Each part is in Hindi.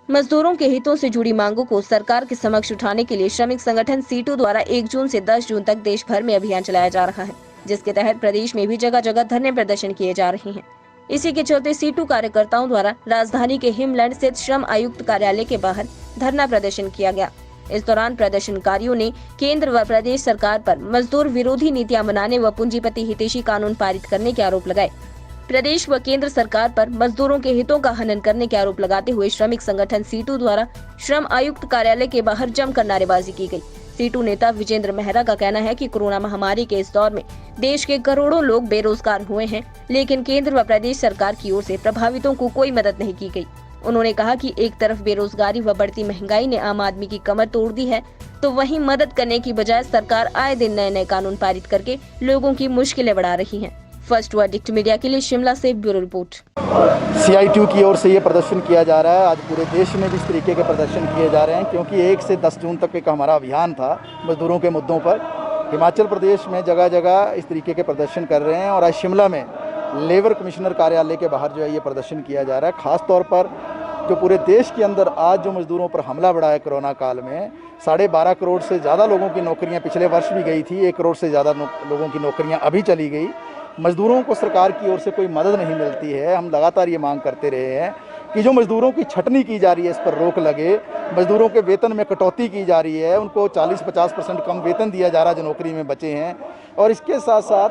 मजदूरों के हितों से जुड़ी मांगों को सरकार के समक्ष उठाने के लिए श्रमिक संगठन सीटू द्वारा 1 जून से 10 जून तक देश भर में अभियान चलाया जा रहा है, जिसके तहत प्रदेश में भी जगह जगह धरने प्रदर्शन किए जा रहे हैं। इसी के चलते सीटू कार्यकर्ताओं द्वारा राजधानी के हिमलैंड स्थित श्रम आयुक्त कार्यालय के बाहर धरना प्रदर्शन किया गया। इस दौरान प्रदर्शनकारियों ने केंद्र व प्रदेश सरकार पर मजदूर विरोधी नीतियां बनाने व पूंजीपति हितैषी कानून पारित करने के आरोप लगाए। प्रदेश व केंद्र सरकार पर मजदूरों के हितों का हनन करने के आरोप लगाते हुए श्रमिक संगठन सीटू द्वारा श्रम आयुक्त कार्यालय के बाहर जमकर नारेबाजी की गई। सीटू नेता विजेंद्र मेहरा का कहना है कि कोरोना महामारी के इस दौर में देश के करोड़ों लोग बेरोजगार हुए हैं, लेकिन केंद्र व प्रदेश सरकार की ओर से प्रभावितों को कोई मदद नहीं की गई। उन्होंने कहा कि एक तरफ बेरोजगारी व बढ़ती महंगाई ने आम आदमी की कमर तोड़ दी है, तो वहीं मदद करने की बजाय सरकार आए दिन नए नए कानून पारित करके लोगों की मुश्किलें बढ़ा रही है। फर्स्ट वर्डिक्ट मीडिया के लिए शिमला से ब्यूरो रिपोर्ट। CITU की ओर से ये प्रदर्शन किया जा रहा है। आज पूरे देश में भी इस तरीके के प्रदर्शन किए जा रहे हैं, क्योंकि 1 से 10 जून तक एक हमारा अभियान था मजदूरों के मुद्दों पर। हिमाचल प्रदेश में जगह जगह इस तरीके के प्रदर्शन कर रहे हैं और आज शिमला में लेबर कमिश्नर कार्यालय के बाहर जो है ये प्रदर्शन किया जा रहा है। ख़ास तौर पर जो पूरे देश के अंदर आज जो मजदूरों पर हमला बढ़ा है कोरोना काल में, 12.5 करोड़ से ज़्यादा लोगों की नौकरियां पिछले वर्ष भी गई थी, 1 करोड़ से ज़्यादा लोगों की नौकरियां अभी चली गई। मजदूरों को सरकार की ओर से कोई मदद नहीं मिलती है। हम लगातार ये मांग करते रहे हैं कि जो मजदूरों की छटनी की जा रही है इस पर रोक लगे। मजदूरों के वेतन में कटौती की जा रही है, उनको 40-50% कम वेतन दिया जा रहा है जो नौकरी में बचे हैं, और इसके साथ साथ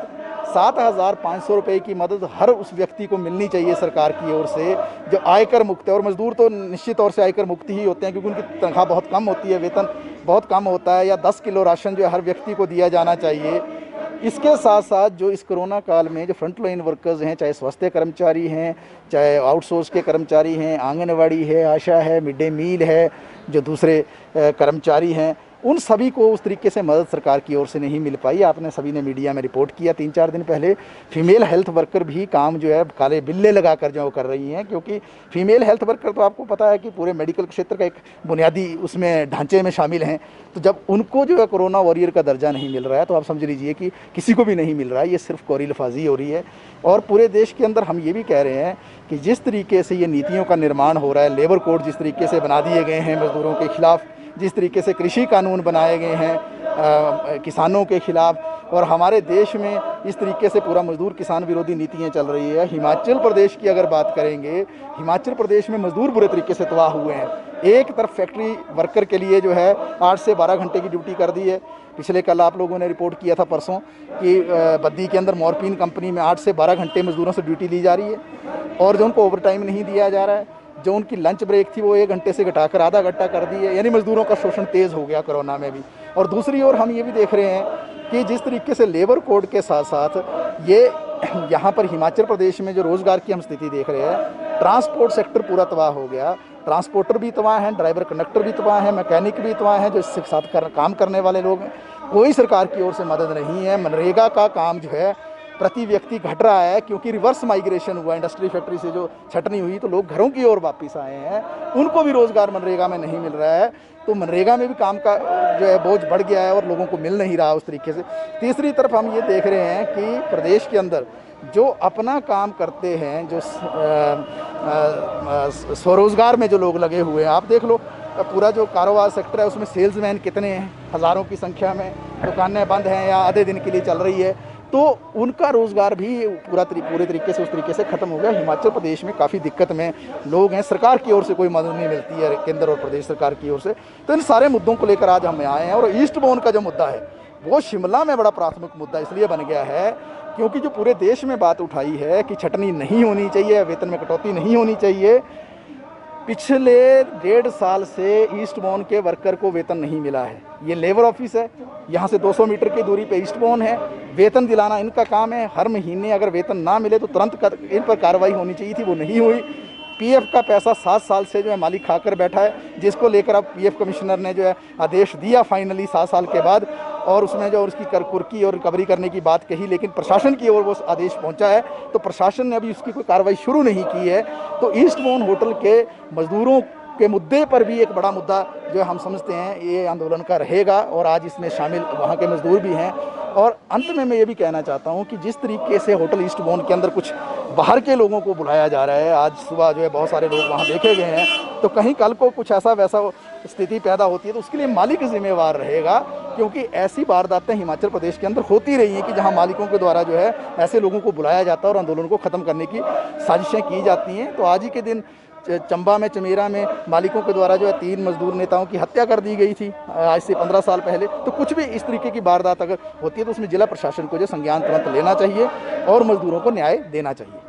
7,500 रुपये की मदद हर उस व्यक्ति को मिलनी चाहिए सरकार की ओर से जो आयकर मुक्त है। और मजदूर तो निश्चित तौर से आयकर मुक्त ही होते हैं, क्योंकि उनकी तनख्वाह बहुत कम होती है, वेतन बहुत कम होता है। या 10 किलो राशन जो है हर व्यक्ति को दिया जाना चाहिए। इसके साथ साथ जो इस कोरोना काल में जो फ्रंट लाइन वर्कर्स हैं, चाहे स्वास्थ्य कर्मचारी हैं, चाहे आउटसोर्स के कर्मचारी हैं, आंगनवाड़ी है, आशा है, मिड डे मील है, जो दूसरे कर्मचारी हैं, उन सभी को उस तरीके से मदद सरकार की ओर से नहीं मिल पाई। आपने सभी ने मीडिया में रिपोर्ट किया 3-4 दिन पहले। फीमेल हेल्थ वर्कर भी काम जो है काले बिल्ले लगाकर जो कर रही हैं, क्योंकि फीमेल हेल्थ वर्कर तो आपको पता है कि पूरे मेडिकल क्षेत्र का एक बुनियादी उसमें ढांचे में शामिल हैं। तो जब उनको जो है कोरोना वॉरियर का दर्जा नहीं मिल रहा है, तो आप समझ लीजिए कि किसी को भी नहीं मिल रहा है। ये सिर्फ कोरी लफाजी हो रही है। और पूरे देश के अंदर हम ये भी कह रहे हैं कि जिस तरीके से ये नीतियों का निर्माण हो रहा है, लेबर कोड जिस तरीके से बना दिए गए हैं मजदूरों के खिलाफ, जिस तरीके से कृषि कानून बनाए गए हैं किसानों के खिलाफ, और हमारे देश में इस तरीके से पूरा मजदूर किसान विरोधी नीतियाँ चल रही है। हिमाचल प्रदेश की अगर बात करेंगे, हिमाचल प्रदेश में मजदूर बुरे तरीके से तबाह हुए हैं। एक तरफ फैक्ट्री वर्कर के लिए जो है 8 से 12 घंटे की ड्यूटी कर दी है। पिछले कल आप लोगों ने रिपोर्ट किया था परसों कि बद्दी के अंदर मॉर्फिन कंपनी में 8 से 12 घंटे मजदूरों से ड्यूटी ली जा रही है, और जो उनको ओवर टाइम नहीं दिया जा रहा है। जो उनकी लंच ब्रेक थी वो 1 घंटे से घटाकर आधा घंटा कर दी है। यानी मजदूरों का शोषण तेज़ हो गया कोरोना में भी। और दूसरी ओर हम ये भी देख रहे हैं कि जिस तरीके से लेबर कोड के साथ साथ ये यहाँ पर हिमाचल प्रदेश में जो रोज़गार की हम स्थिति देख रहे हैं, ट्रांसपोर्ट सेक्टर पूरा तबाह हो गया। ट्रांसपोर्टर भी तबाह हैं, ड्राइवर कंडक्टर भी तबाह हैं, मैकेनिक भी तबाह हैं, जो इसके साथ काम करने वाले लोग हैं। कोई सरकार की ओर से मदद नहीं है। मनरेगा का काम जो है प्रति व्यक्ति घट रहा है, क्योंकि रिवर्स माइग्रेशन हुआ। इंडस्ट्री फैक्ट्री से जो छटनी हुई तो लोग घरों की ओर वापस आए हैं, उनको भी रोज़गार मनरेगा में नहीं मिल रहा है। तो मनरेगा में भी काम का जो है बोझ बढ़ गया है और लोगों को मिल नहीं रहा उस तरीके से। तीसरी तरफ हम ये देख रहे हैं कि प्रदेश के अंदर जो अपना काम करते हैं, जो स्वरोजगार में जो लोग लगे हुए हैं, आप देख लो पूरा जो कारोबार सेक्टर है उसमें सेल्समैन कितने हैं, हज़ारों की संख्या में। दुकानें बंद हैं या आधे दिन के लिए चल रही है, तो उनका रोज़गार भी पूरे तरीके से उस तरीके से ख़त्म हो गया। हिमाचल प्रदेश में काफ़ी दिक्कत में लोग हैं। सरकार की ओर से कोई मदद नहीं मिलती है, केंद्र और प्रदेश सरकार की ओर से। तो इन सारे मुद्दों को लेकर आज हम आए हैं। और ईस्ट बोन का जो मुद्दा है वो शिमला में बड़ा प्राथमिक मुद्दा इसलिए बन गया है क्योंकि जो पूरे देश में बात उठाई है कि छटनी नहीं होनी चाहिए, वेतन में कटौती नहीं होनी चाहिए, पिछले 1.5 साल से ईस्ट बोन के वर्कर को वेतन नहीं मिला है। ये लेबर ऑफिस है, यहाँ से 200 मीटर की दूरी पे ईस्ट बोन है। वेतन दिलाना इनका काम है। हर महीने अगर वेतन ना मिले तो तुरंत इन पर कार्रवाई होनी चाहिए थी, वो नहीं हुई। पीएफ का पैसा 7 साल से जो है मालिक खाकर बैठा है, जिसको लेकर अब पीएफ कमिश्नर ने जो है आदेश दिया फाइनली 7 साल के बाद, और उसमें जो उसकी कुर्की और रिकवरी करने की बात कही, लेकिन प्रशासन की ओर वो आदेश पहुंचा है तो प्रशासन ने अभी उसकी कोई कार्रवाई शुरू नहीं की है। तो ईस्ट बोन होटल के मजदूरों के मुद्दे पर भी एक बड़ा मुद्दा जो हम समझते हैं ये आंदोलन का रहेगा, और आज इसमें शामिल वहाँ के मजदूर भी हैं। और अंत में मैं ये भी कहना चाहता हूँ कि जिस तरीके से होटल ईस्ट बोन के अंदर कुछ बाहर के लोगों को बुलाया जा रहा है। आज सुबह जो है बहुत सारे लोग वहाँ देखे गए हैं, तो कहीं कल को कुछ ऐसा वैसा स्थिति पैदा होती है तो उसके लिए मालिक जिम्मेवार रहेगा, क्योंकि ऐसी वारदातें हिमाचल प्रदेश के अंदर होती रही हैं कि जहां मालिकों के द्वारा जो है ऐसे लोगों को बुलाया जाता है और आंदोलन को ख़त्म करने की साजिशें की जाती हैं। तो आज ही के दिन चंबा में, चमेरा में मालिकों के द्वारा जो है 3 मजदूर नेताओं की हत्या कर दी गई थी आज से 15 साल पहले। तो कुछ भी इस तरीके की वारदात अगर होती है तो उसमें जिला प्रशासन को जो संज्ञान तुरंत लेना चाहिए और मजदूरों को न्याय देना चाहिए।